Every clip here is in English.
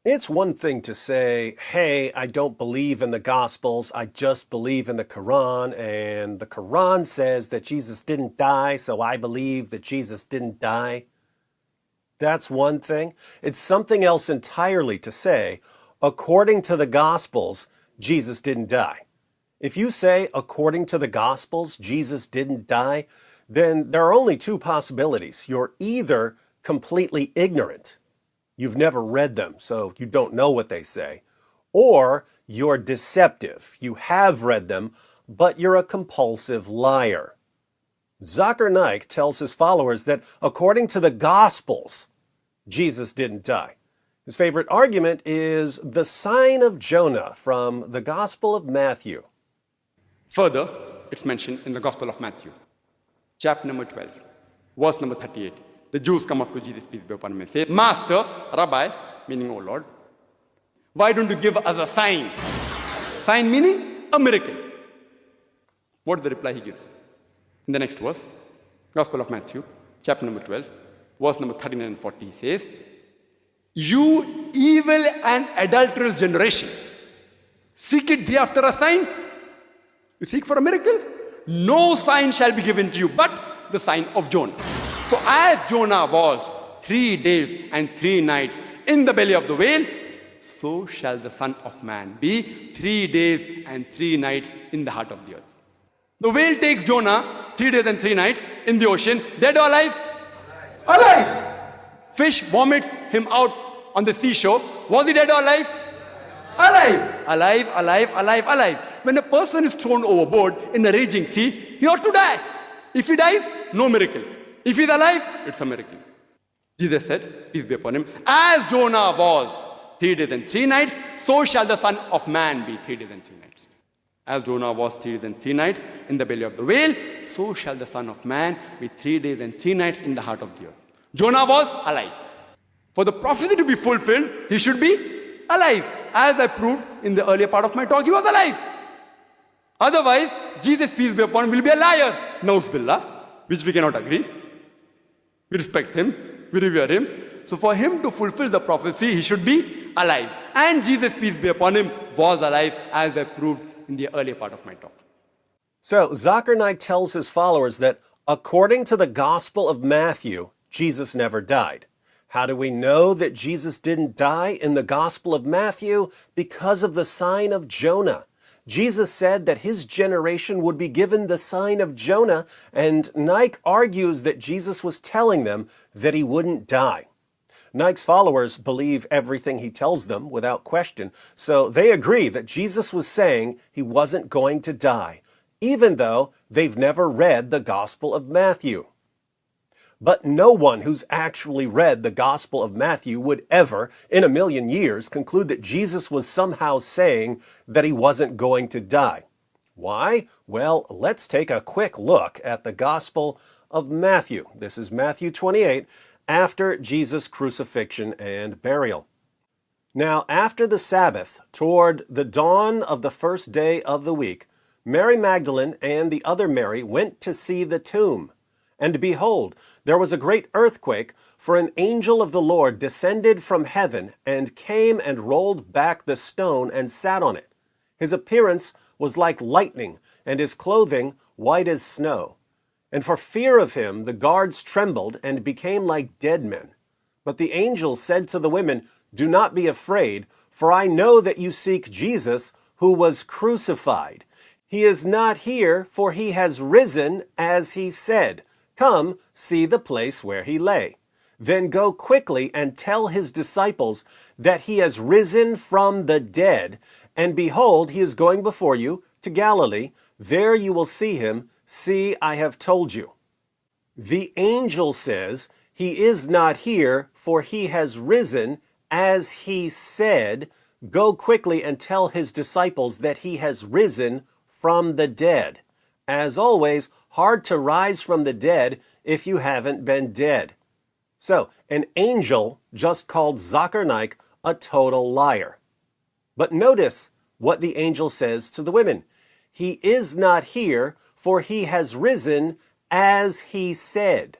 It's one thing to say, hey, I don't believe in the Gospels, I just believe in the Quran, and the Quran says that Jesus didn't die, so I believe that Jesus didn't die. That's one thing. It's something else entirely to say, according to the Gospels, Jesus didn't die. If you say, according to the Gospels, Jesus didn't die, then there are only two possibilities. You're either completely ignorant, you've never read them, so you don't know what they say, or you're deceptive. You have read them, but you're a compulsive liar. Zakir Naik tells his followers that according to the Gospels, Jesus didn't die. His favorite argument is the sign of Jonah from the Gospel of Matthew. Further, it's mentioned in the Gospel of Matthew, chapter number 12, verse number 38. The Jews come up to Jesus, peace be upon him, and say, Master, Rabbi, meaning, O Lord, why don't you give us a sign? Sign meaning a miracle. What is the reply he gives? In the next verse, Gospel of Matthew, chapter number 12, verse number 39 and 40, he says, You evil and adulterous generation, seek it thee after a sign? You seek for a miracle? No sign shall be given to you but the sign of Jonah. For as Jonah was 3 days and 3 nights in the belly of the whale, so shall the Son of Man be 3 days and 3 nights in the heart of the earth. The whale takes Jonah 3 days and 3 nights in the ocean, dead or alive? Alive. Fish vomits him out on the seashore. Was he dead or alive? Alive. Alive, alive, alive, alive. When a person is thrown overboard in a raging sea, he ought to die. If he dies, no miracle. If he's alive, it's a miracle. Jesus said, peace be upon him, as Jonah was 3 days and 3 nights, so shall the Son of Man be 3 days and 3 nights. As Jonah was 3 days and 3 nights in the belly of the whale, so shall the Son of Man be 3 days and 3 nights in the heart of the earth. Jonah was alive. For the prophecy to be fulfilled, he should be alive. As I proved in the earlier part of my talk, he was alive. Otherwise, Jesus, peace be upon him, will be a liar. Nauz billah, which we cannot agree. We respect him, we revere him. So for him to fulfill the prophecy, he should be alive. And Jesus, peace be upon him, was alive, as I proved in the earlier part of my talk. So Zakir Naik tells his followers that according to the Gospel of Matthew, Jesus never died. How do we know that Jesus didn't die in the Gospel of Matthew? Because of the sign of Jonah. Jesus said that his generation would be given the sign of Jonah, and Naik argues that Jesus was telling them that he wouldn't die. Naik's followers believe everything he tells them without question, so they agree that Jesus was saying he wasn't going to die, even though they've never read the Gospel of Matthew. But no one who's actually read the Gospel of Matthew would ever, in a million years, conclude that Jesus was somehow saying that he wasn't going to die. Why? Well, let's take a quick look at the Gospel of Matthew. This is Matthew 28, after Jesus' crucifixion and burial. Now, after the Sabbath, toward the dawn of the first day of the week, Mary Magdalene and the other Mary went to see the tomb. And behold, there was a great earthquake, for an angel of the Lord descended from heaven and came and rolled back the stone and sat on it. His appearance was like lightning, and his clothing white as snow. And for fear of him the guards trembled and became like dead men. But the angel said to the women, Do not be afraid, for I know that you seek Jesus, who was crucified. He is not here, for he has risen, as he said. Come, see the place where he lay. Then go quickly and tell his disciples that he has risen from the dead, and behold, he is going before you to Galilee. There you will see him. See, I have told you. The angel says, He is not here, for he has risen, as he said. Go quickly and tell his disciples that he has risen from the dead. As always, hard to rise from the dead if you haven't been dead. So, an angel just called Zakir Naik a total liar. But notice what the angel says to the women. He is not here, for he has risen, as he said.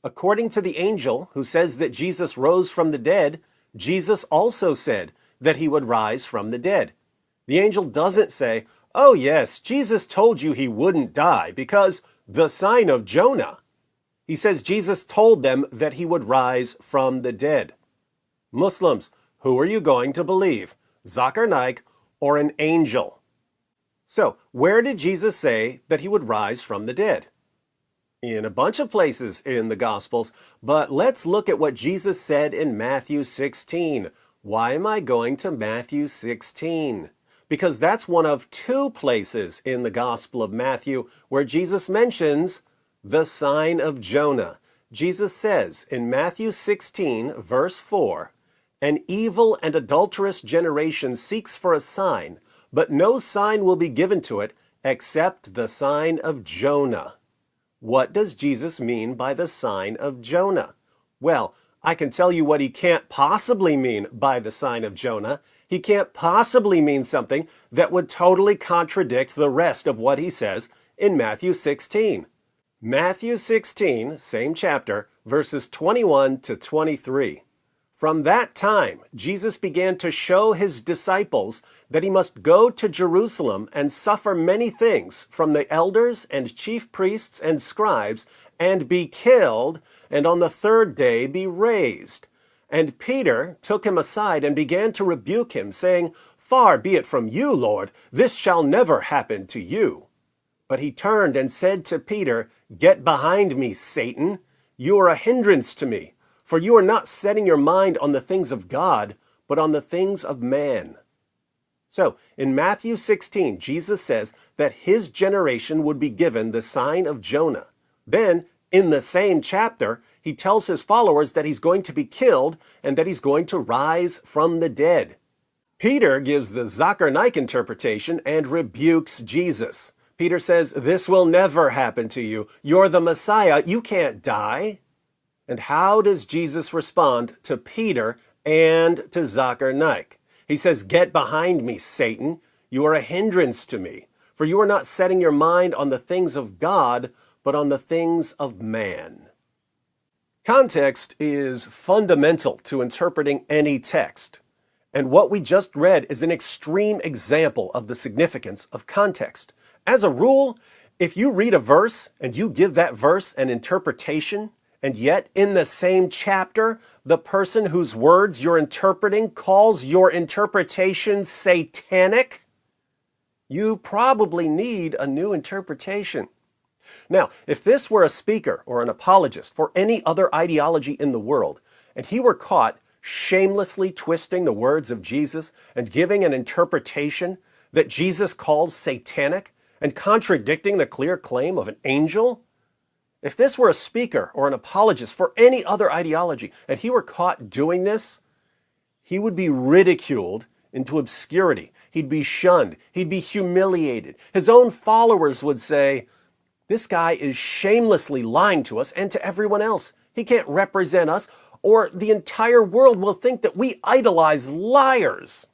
According to the angel, who says that Jesus rose from the dead, Jesus also said that he would rise from the dead. The angel doesn't say, "Oh yes, Jesus told you he wouldn't die because the sign of Jonah." He says Jesus told them that he would rise from the dead. Muslims, who are you going to believe, Zakir Naik or an angel? So, where did Jesus say that he would rise from the dead? In a bunch of places in the Gospels, but let's look at what Jesus said in Matthew 16. Why am I going to Matthew 16? Because that's one of two places in the Gospel of Matthew where Jesus mentions the sign of Jonah. Jesus says in Matthew 16, verse 4, "An evil and adulterous generation seeks for a sign, but no sign will be given to it except the sign of Jonah." What does Jesus mean by the sign of Jonah? Well, I can tell you what he can't possibly mean by the sign of Jonah. He can't possibly mean something that would totally contradict the rest of what he says in Matthew 16. Matthew 16, same chapter, verses 21 to 23. From that time, Jesus began to show his disciples that he must go to Jerusalem and suffer many things from the elders and chief priests and scribes, and be killed, and on the third day be raised. And Peter took him aside and began to rebuke him, saying, "Far be it from you, Lord, this shall never happen to you." But he turned and said to Peter, "Get behind me, Satan. You are a hindrance to me. For you are not setting your mind on the things of God, but on the things of man." So, in Matthew 16, Jesus says that his generation would be given the sign of Jonah. Then, in the same chapter, he tells his followers that he's going to be killed and that he's going to rise from the dead. Peter gives the Zakir Naik interpretation and rebukes Jesus. Peter says, "This will never happen to you. You're the Messiah. You can't die." And how does Jesus respond to Peter and to Zakir Naik? He says, "Get behind me, Satan. You are a hindrance to me, for you are not setting your mind on the things of God, but on the things of man." Context is fundamental to interpreting any text. And what we just read is an extreme example of the significance of context. As a rule, if you read a verse and you give that verse an interpretation, and yet, in the same chapter, the person whose words you're interpreting calls your interpretation satanic, you probably need a new interpretation. Now, if this were a speaker or an apologist for any other ideology in the world, and he were caught shamelessly twisting the words of Jesus and giving an interpretation that Jesus calls satanic and contradicting the clear claim of an angel, if this were a speaker or an apologist for any other ideology and he were caught doing this, he would be ridiculed into obscurity. He'd be shunned. He'd be humiliated. His own followers would say, "This guy is shamelessly lying to us and to everyone else. He can't represent us, or the entire world will think that we idolize liars."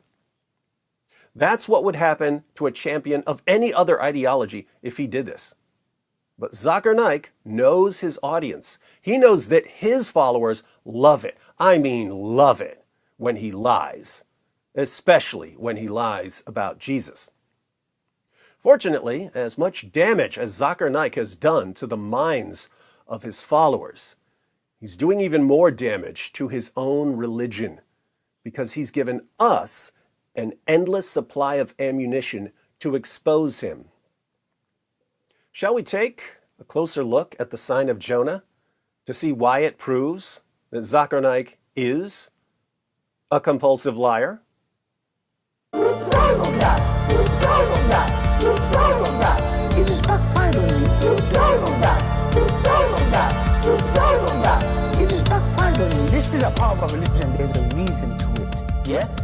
That's what would happen to a champion of any other ideology if he did this. But Zakir Naik knows his audience. He knows that his followers love it. I mean love it when he lies, especially when he lies about Jesus. Fortunately, as much damage as Zakir Naik has done to the minds of his followers, he's doing even more damage to his own religion because he's given us an endless supply of ammunition to expose him. Shall we take a closer look at the sign of Jonah to see why it proves that Zakir Naik is a compulsive liar? You tried on that. You tried on that. You tried on that. It just backfired on you. You tried on that. You tried on that. You tried on that. It just backfired on you. This is a part of our religion. There's a reason to it. Yeah?